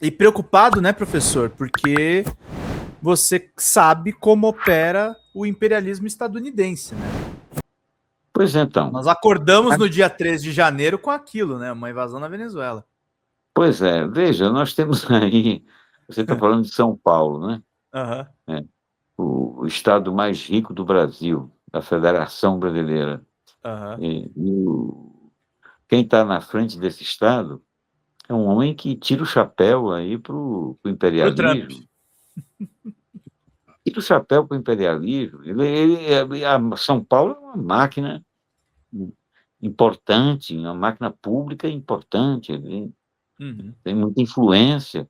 E preocupado, né, professor? Porque você sabe como opera o imperialismo estadunidense, né? Pois então. Nós acordamos no dia 13 de janeiro com aquilo, né? Uma invasão na Venezuela. Pois é, veja, nós temos aí, você está falando de São Paulo, né? Aham, É, o estado mais rico do Brasil, da Federação Brasileira. aham. Quem está na frente desse estado é um homem que tira o chapéu aí para o Pro Trump. imperialismo. Tira o chapéu para o imperialismo. São Paulo é uma máquina importante, uma máquina pública importante, ele Uhum. tem muita influência.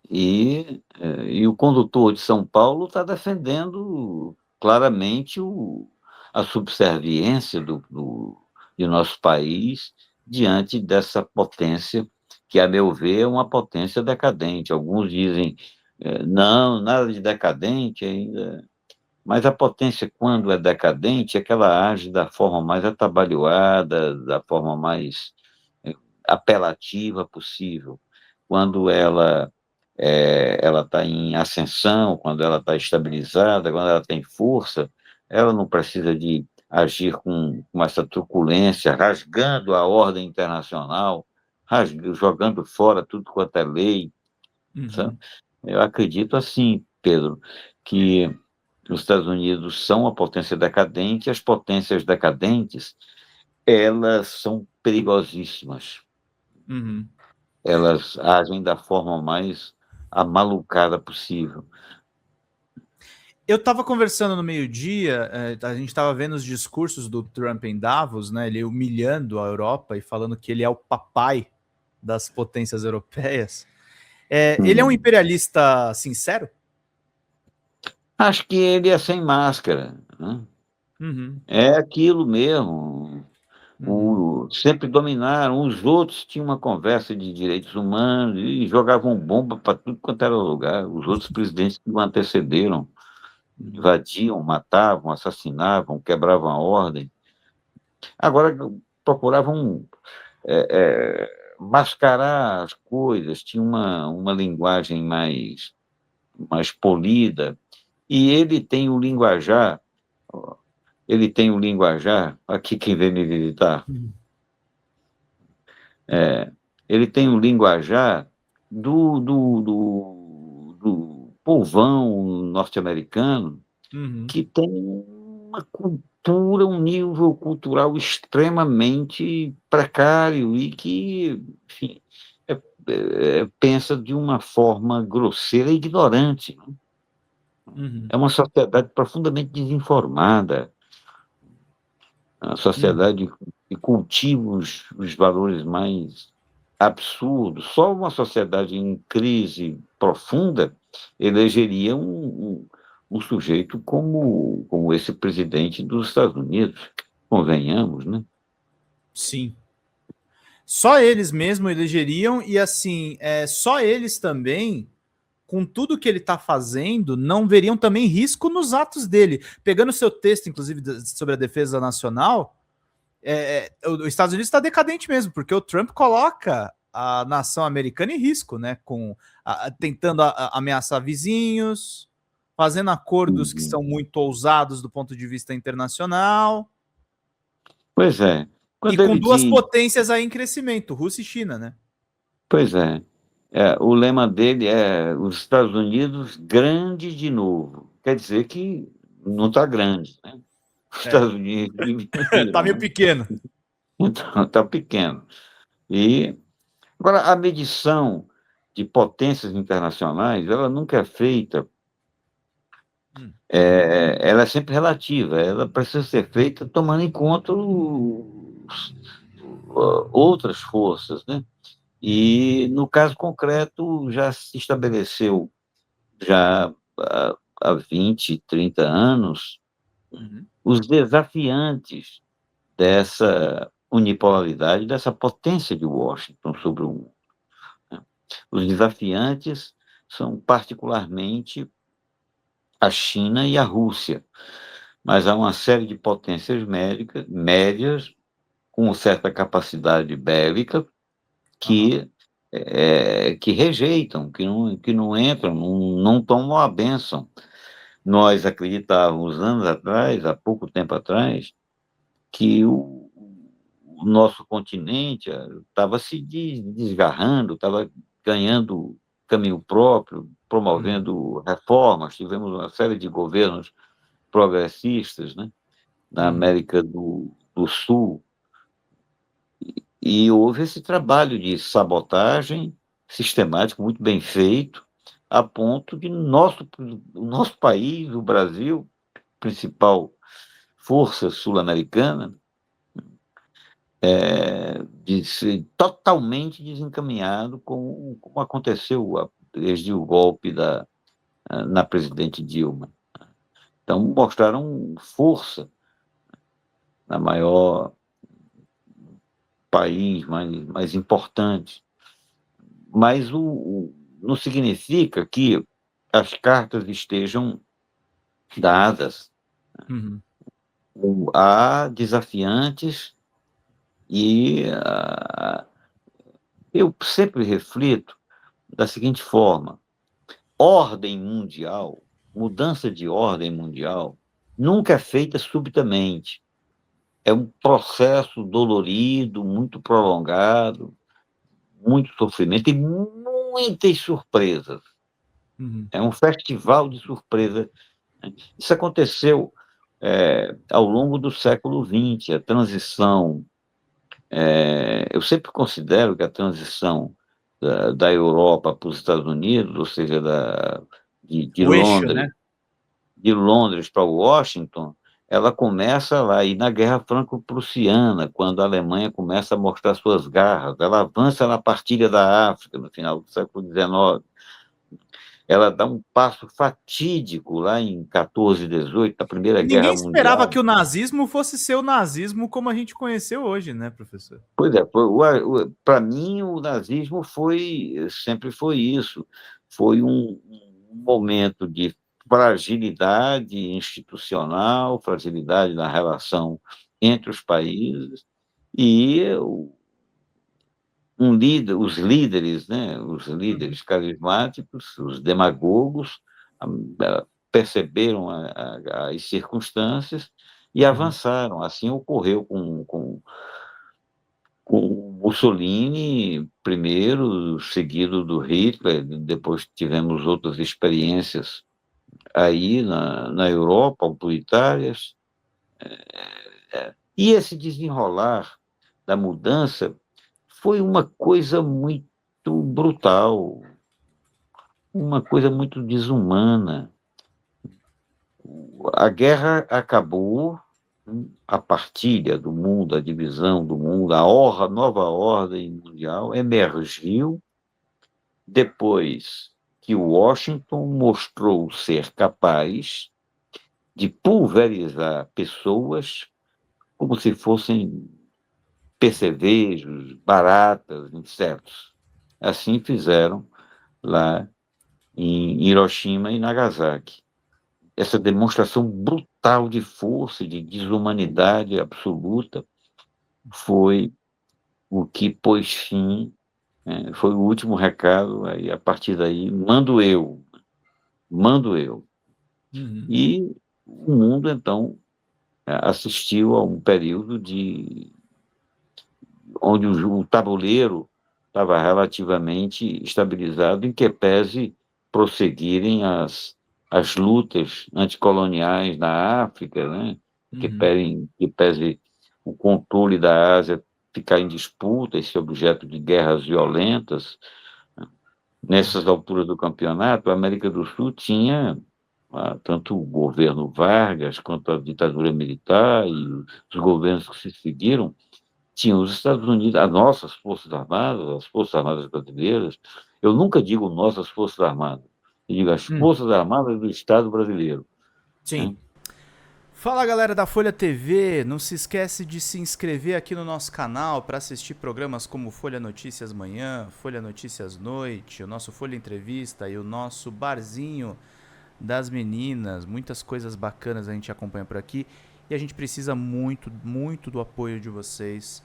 E o condutor de São Paulo está defendendo claramente a subserviência de nosso país diante dessa potência, que, a meu ver, é uma potência decadente. Alguns dizem, não, nada de decadente ainda. Mas a potência, quando é decadente, é que ela age da forma mais atabalhoada, da forma mais eh, apelativa possível. Quando ela está em ascensão, quando ela está estabilizada, quando ela tem força, ela não precisa de agir com essa truculência, rasgando a ordem internacional, jogando fora tudo quanto é lei. Sabe? Uhum. Eu acredito assim, Pedro, que os Estados Unidos são uma potência decadente, e as potências decadentes, elas são perigosíssimas. Uhum. Elas agem da forma mais amalucada possível. Eu estava conversando no meio-dia, a gente estava vendo os discursos do Trump em Davos, né? Ele humilhando a Europa e falando que ele é o papai das potências europeias. Ele é um Hum. imperialista sincero? Acho que ele é sem máscara, né? Uhum, É aquilo mesmo. uhum, Sempre dominaram. Os outros tinham uma conversa de direitos humanos e jogavam bomba para tudo quanto era lugar. Os outros presidentes que o antecederam uhum, invadiam, matavam, assassinavam, quebravam a ordem. Agora procuravam mascarar as coisas, tinha uma linguagem mais polida. E ele tem o linguajar, aqui quem vem me visitar, uhum, ele tem o linguajar do povão norte-americano, uhum, que tem uma cultura, um nível cultural extremamente precário e que, enfim, pensa de uma forma grosseira e ignorante. uhum, É uma sociedade profundamente desinformada, uma uhum. sociedade que cultiva os valores mais absurdos. Só uma sociedade em crise profunda elegeria um sujeito como esse presidente dos Estados Unidos, convenhamos, né? Sim. Só eles mesmo elegeriam e assim, só eles também, com tudo que ele está fazendo, não veriam também risco nos atos dele. Pegando o seu texto, inclusive, sobre a defesa nacional, os Estados Unidos está decadente mesmo, porque o Trump coloca a nação americana em risco, né? Tentando ameaçar vizinhos, fazendo acordos que são muito ousados do ponto de vista internacional, Pois é, e quando com ele duas diz, potências aí em crescimento, Rússia e China, né? pois é, o lema dele é os Estados Unidos grande de novo. Quer dizer que não está grande, né? Os É, Estados Unidos diminuíram, tá meio né? pequeno. Então está pequeno. E agora a medição de potências internacionais, ela nunca é feita, Hum, ela é sempre relativa, ela precisa ser feita tomando em conta outras forças, né? E no caso concreto já se estabeleceu já há 20, 30 anos uhum, os desafiantes dessa unipolaridade, dessa potência de Washington sobre o mundo, né? Os desafiantes são particularmente a China e a Rússia, mas há uma série de potências médias com certa capacidade bélica aham, que que rejeitam, que não entram, não tomam a bênção. Nós acreditávamos anos atrás, há pouco tempo atrás, que o nosso continente estava se desgarrando, estava ganhando caminho próprio, Uhum. promovendo reformas. Tivemos uma série de governos progressistas, né, na Uhum. América do Sul, e houve esse trabalho de sabotagem sistemático, muito bem feito, a ponto de o nosso país, o Brasil, principal força sul-americana, de ser totalmente desencaminhado, como aconteceu desde o golpe na presidente Dilma. Então, mostraram força na maior país, mais importante. Mas não significa que as cartas estejam dadas. Uhum. Há desafiantes e eu sempre reflito da seguinte forma: ordem mundial, mudança de ordem mundial, nunca é feita subitamente. É um processo dolorido, muito prolongado, muito sofrimento e muitas surpresas. Uhum. É um festival de surpresas. Isso aconteceu ao longo do século XX, a transição. Eu sempre considero que a transição da Europa para os Estados Unidos, ou seja, de O eixo, né? Londres, para Washington, ela começa lá, e na Guerra Franco-Prussiana, quando a Alemanha começa a mostrar suas garras, ela avança na partilha da África, no final do século XIX, ela dá um passo fatídico lá em 14, 18, na Primeira Ninguém Guerra esperava Mundial. que o nazismo fosse ser o nazismo como a gente conheceu hoje, né, professor? Pois é, para mim o nazismo sempre foi isso, foi um momento de fragilidade institucional, fragilidade na relação entre os países, e os líderes, né, os Uhum. líderes carismáticos, os demagogos, perceberam as circunstâncias e Uhum. avançaram. Assim ocorreu com Mussolini primeiro, seguido do Hitler, depois tivemos outras experiências aí na Europa, autoritárias, e esse desenrolar da mudança foi uma coisa muito brutal, uma coisa muito desumana. A guerra acabou, a partilha do mundo, a divisão do mundo, nova ordem mundial emergiu depois que Washington mostrou ser capaz de pulverizar pessoas como se fossem percevejos, baratas, insetos. Assim fizeram lá em Hiroshima e Nagasaki. Essa demonstração brutal de força e de desumanidade absoluta foi o que pôs fim, foi o último recado, aí a partir daí mando eu. Uhum. E o mundo, então, assistiu a um período onde o tabuleiro estava relativamente estabilizado, em que pese prosseguirem as lutas anticoloniais na África, né? Uhum. Que pese o controle da Ásia ficar em disputa, esse objeto de guerras violentas. Nessas alturas do campeonato, a América do Sul tinha tanto o governo Vargas quanto a ditadura militar e os governos que se seguiram, tinham os Estados Unidos, as nossas Forças Armadas, as Forças Armadas brasileiras. Eu nunca digo nossas Forças Armadas, eu digo as Hum. Forças Armadas do Estado brasileiro. Sim. Né? Fala galera da Folha TV, não se esquece de se inscrever aqui no nosso canal para assistir programas como Folha Notícias Manhã, Folha Notícias Noite, o nosso Folha Entrevista e o nosso Barzinho das Meninas. Muitas coisas bacanas a gente acompanha por aqui e a gente precisa muito, muito do apoio de vocês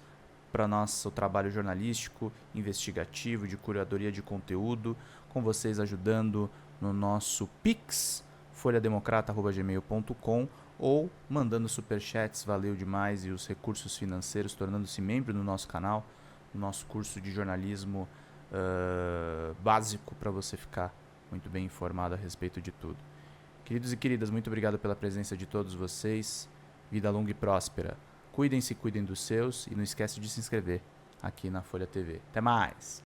para nosso trabalho jornalístico, investigativo, de curadoria de conteúdo, com vocês ajudando no nosso Pix, folhademocrata@gmail.com, ou mandando superchats, valeu demais, e os recursos financeiros, tornando-se membro do nosso canal, no nosso curso de jornalismo básico, para você ficar muito bem informado a respeito de tudo. Queridos e queridas, muito obrigado pela presença de todos vocês. Vida longa e próspera. Cuidem-se, cuidem dos seus, e não esquece de se inscrever aqui na Folha TV. Até mais!